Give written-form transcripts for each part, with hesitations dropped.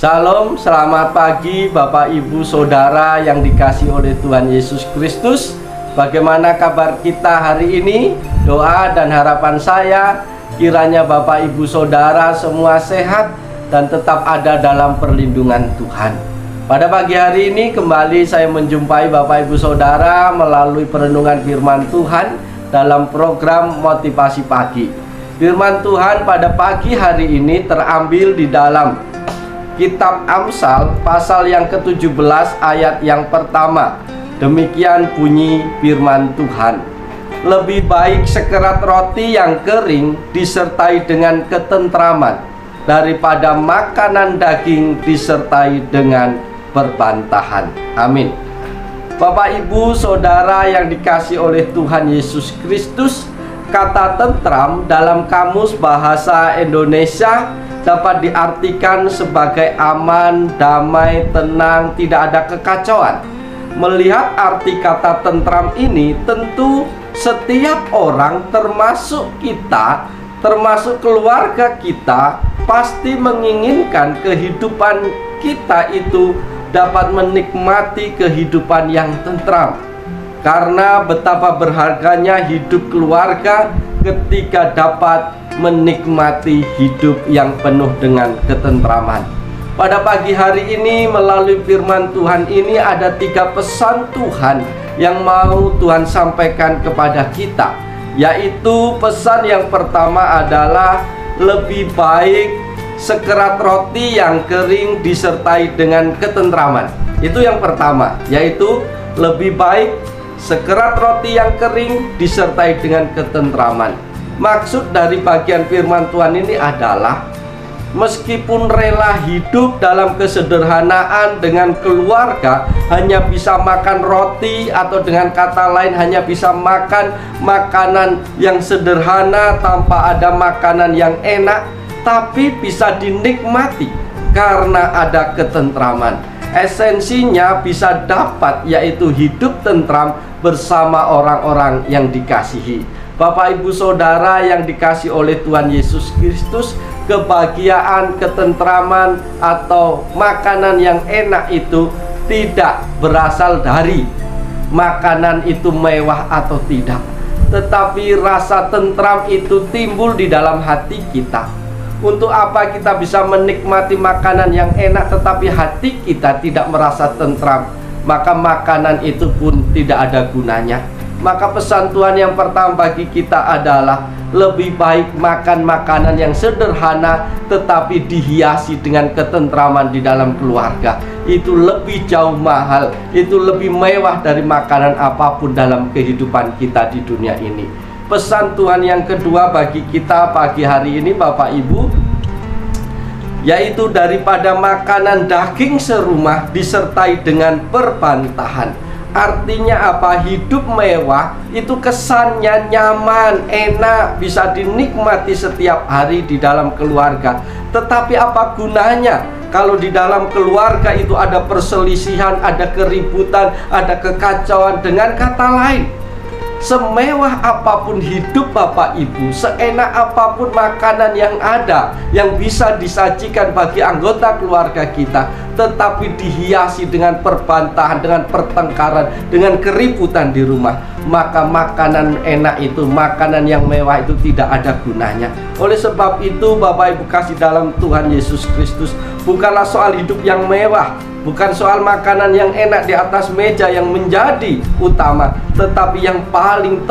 Salam, selamat pagi Bapak Ibu Saudara yang dikasihi oleh Tuhan Yesus Kristus. Bagaimana kabar kita hari ini? Doa dan harapan saya kiranya Bapak Ibu Saudara semua sehat dan tetap ada dalam perlindungan Tuhan. Pada pagi hari ini kembali saya menjumpai Bapak Ibu Saudara melalui perenungan firman Tuhan dalam program Motivasi Pagi. Firman Tuhan pada pagi hari ini terambil di dalam Kitab Amsal pasal yang ke-17 ayat yang pertama. Demikian bunyi firman Tuhan. Lebih baik sekerat roti yang kering disertai dengan ketentraman daripada makanan daging disertai dengan perbantahan. Amin. Bapak Ibu Saudara yang dikasihi oleh Tuhan Yesus Kristus, kata tentram dalam Kamus Bahasa Indonesia dapat diartikan sebagai aman, damai, tenang, tidak ada kekacauan. Melihat arti kata tentram ini, tentu setiap orang termasuk kita, termasuk keluarga kita, pasti menginginkan kehidupan kita itu dapat menikmati kehidupan yang tentram. Karena betapa berharganya hidup keluarga ketika dapat menikmati hidup yang penuh dengan ketentraman. Pada pagi hari ini melalui firman Tuhan ini ada 3 pesan Tuhan yang mau Tuhan sampaikan kepada kita. Yaitu pesan yang pertama adalah lebih baik sekerat roti yang kering disertai dengan ketentraman. Itu yang pertama, yaitu lebih baik sekerat roti yang kering disertai dengan ketentraman. Maksud dari bagian firman Tuhan ini adalah meskipun rela hidup dalam kesederhanaan dengan keluarga, hanya bisa makan roti atau dengan kata lain hanya bisa makan makanan yang sederhana tanpa ada makanan yang enak, tapi bisa dinikmati karena ada ketentraman. Esensinya bisa dapat, yaitu hidup tentram bersama orang-orang yang dikasihi. Bapak Ibu Saudara yang dikasihi oleh Tuhan Yesus Kristus, kebahagiaan, ketentraman atau makanan yang enak itu tidak berasal dari makanan itu mewah atau tidak, tetapi rasa tentram itu timbul di dalam hati kita. Untuk apa kita bisa menikmati makanan yang enak tetapi hati kita tidak merasa tentram, maka makanan itu pun tidak ada gunanya. Maka pesan Tuhan yang pertama bagi kita adalah lebih baik makan makanan yang sederhana tetapi dihiasi dengan ketentraman di dalam keluarga. Itu lebih jauh mahal, itu lebih mewah dari makanan apapun dalam kehidupan kita di dunia ini. Pesan Tuhan yang kedua bagi kita pagi hari ini Bapak Ibu, yaitu daripada makanan daging serumah disertai dengan perbantahan. Artinya apa? Hidup mewah itu kesannya nyaman, enak, bisa dinikmati setiap hari di dalam keluarga. Tetapi apa gunanya kalau di dalam keluarga itu ada perselisihan, ada keributan, ada kekacauan? Dengan kata lain, semewah apapun hidup Bapak Ibu, seenak apapun makanan yang ada, yang bisa disajikan bagi anggota keluarga kita, tetapi dihiasi dengan perbantahan, dengan pertengkaran, dengan keributan di rumah, maka makanan enak itu, makanan yang mewah itu tidak ada gunanya. Oleh sebab itu Bapak Ibu kasih dalam Tuhan Yesus Kristus, bukanlah soal hidup yang mewah, bukan soal makanan yang enak di atas meja yang menjadi utama, tetapi yang paling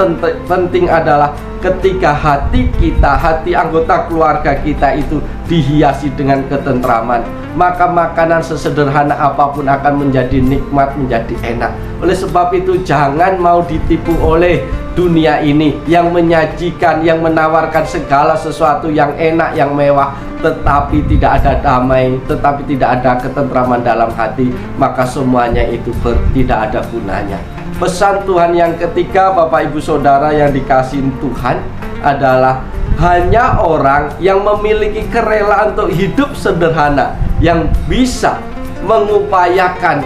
penting adalah ketika hati kita, hati anggota keluarga kita itu dihiasi dengan ketentraman, maka makanan sesederhana apapun akan menjadi nikmat, menjadi enak. Oleh sebab itu jangan mau ditipu oleh dunia ini yang menyajikan, yang menawarkan segala sesuatu yang enak, yang mewah, tetapi tidak ada damai, tetapi tidak ada ketentraman dalam hati, maka semuanya itu tidak ada gunanya. Pesan Tuhan yang ketiga Bapak Ibu Saudara yang dikasihi Tuhan adalah hanya orang yang memiliki kerelaan untuk hidup sederhana yang bisa mengupayakan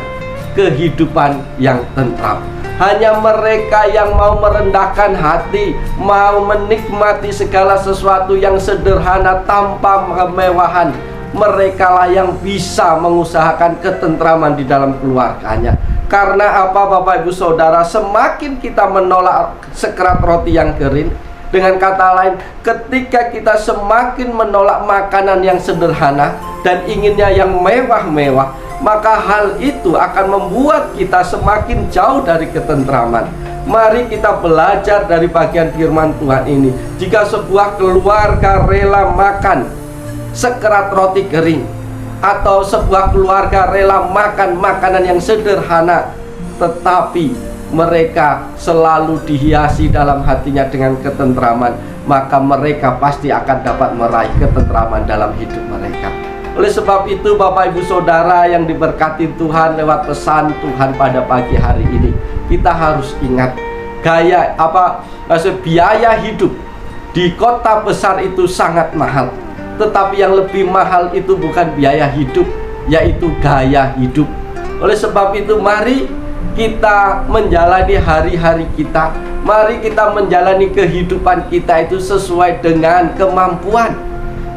kehidupan yang tentram. Hanya mereka yang mau merendahkan hati, mau menikmati segala sesuatu yang sederhana tanpa kemewahan, merekalah yang bisa mengusahakan ketentraman di dalam keluarganya. Karena apa Bapak Ibu Saudara? Semakin kita menolak sekerat roti yang kering, dengan kata lain, ketika kita semakin menolak makanan yang sederhana dan inginnya yang mewah-mewah, maka hal itu akan membuat kita semakin jauh dari ketentraman. Mari kita belajar dari bagian firman Tuhan ini. Jika sebuah keluarga rela makan sekerat roti kering, atau sebuah keluarga rela makan makanan yang sederhana, tetapi mereka selalu dihiasi dalam hatinya dengan ketentraman, maka mereka pasti akan dapat meraih ketentraman dalam hidup mereka. Oleh sebab itu Bapak Ibu Saudara yang diberkati Tuhan lewat pesan Tuhan pada pagi hari ini, kita harus ingat biaya hidup di kota besar itu sangat mahal. Tetapi yang lebih mahal itu bukan biaya hidup, yaitu gaya hidup. Oleh sebab itu mari kita menjalani hari-hari kita, mari kita menjalani kehidupan kita itu sesuai dengan kemampuan.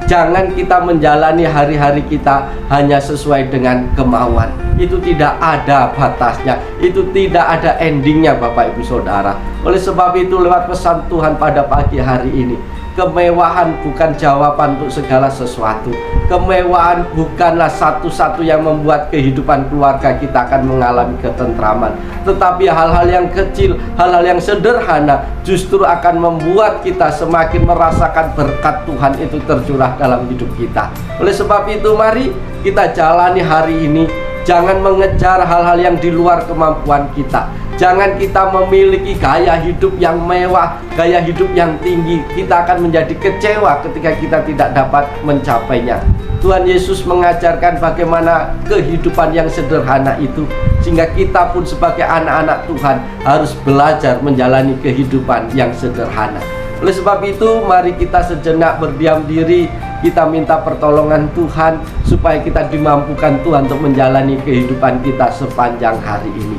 Jangan kita menjalani hari-hari kita hanya sesuai dengan kemauan. Itu tidak ada batasnya, itu tidak ada endingnya Bapak Ibu Saudara. Oleh sebab itu lewat pesan Tuhan pada pagi hari ini, kemewahan bukan jawaban untuk segala sesuatu. Kemewahan bukanlah satu-satu yang membuat kehidupan keluarga kita akan mengalami ketentraman. Tetapi hal-hal yang kecil, hal-hal yang sederhana justru akan membuat kita semakin merasakan berkat Tuhan itu tercurah dalam hidup kita. Oleh sebab itu mari kita jalani hari ini. Jangan mengejar hal-hal yang di luar kemampuan kita. Jangan kita memiliki gaya hidup yang mewah, gaya hidup yang tinggi. Kita akan menjadi kecewa ketika kita tidak dapat mencapainya. Tuhan Yesus mengajarkan bagaimana kehidupan yang sederhana itu, sehingga kita pun sebagai anak-anak Tuhan harus belajar menjalani kehidupan yang sederhana. Oleh sebab itu mari kita sejenak berdiam diri, kita minta pertolongan Tuhan supaya kita dimampukan Tuhan untuk menjalani kehidupan kita sepanjang hari ini.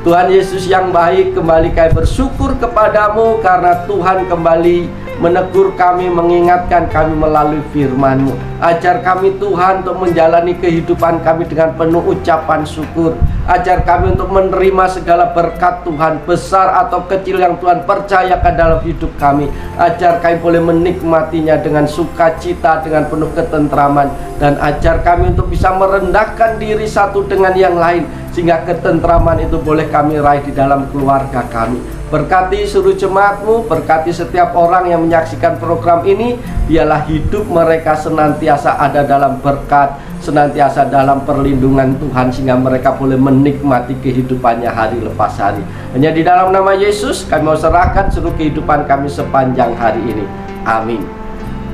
Tuhan Yesus yang baik, kembali kami bersyukur kepadamu karena Tuhan kembali menegur kami, mengingatkan kami melalui firman-Mu. Ajar kami Tuhan untuk menjalani kehidupan kami dengan penuh ucapan syukur. Ajar kami untuk menerima segala berkat Tuhan, besar atau kecil yang Tuhan percayakan dalam hidup kami. Ajar kami boleh menikmatinya dengan sukacita, dengan penuh ketentraman. Dan ajar kami untuk bisa merendahkan diri satu dengan yang lain, sehingga ketentraman itu boleh kami raih di dalam keluarga kami. Berkati seluruh jemaat-Mu, berkati setiap orang yang menyaksikan program ini. Biarlah hidup mereka senantiasa ada dalam berkat, senantiasa dalam perlindungan Tuhan, sehingga mereka boleh menikmati kehidupannya hari lepas hari. Hanya di dalam nama Yesus kami mau serahkan seluruh kehidupan kami sepanjang hari ini. Amin.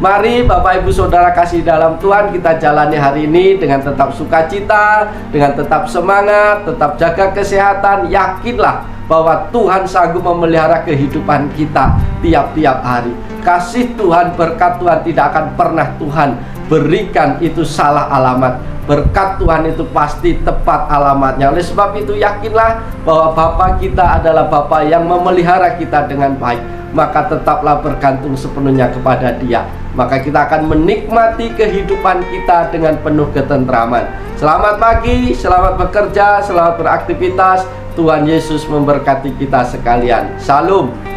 Mari Bapak Ibu Saudara kasih dalam Tuhan, kita jalani hari ini dengan tetap sukacita, dengan tetap semangat, tetap jaga kesehatan. Yakinlah bahwa Tuhan sanggup memelihara kehidupan kita tiap-tiap hari. Kasih Tuhan, berkat Tuhan tidak akan pernah Tuhan berikan itu salah alamat. Berkat Tuhan itu pasti tepat alamatnya. Oleh sebab itu yakinlah bahwa Bapa kita adalah Bapa yang memelihara kita dengan baik. Maka tetaplah bergantung sepenuhnya kepada Dia. Maka kita akan menikmati kehidupan kita dengan penuh ketentraman. Selamat pagi, selamat bekerja, selamat beraktivitas. Tuhan Yesus memberkati kita sekalian. Shalom.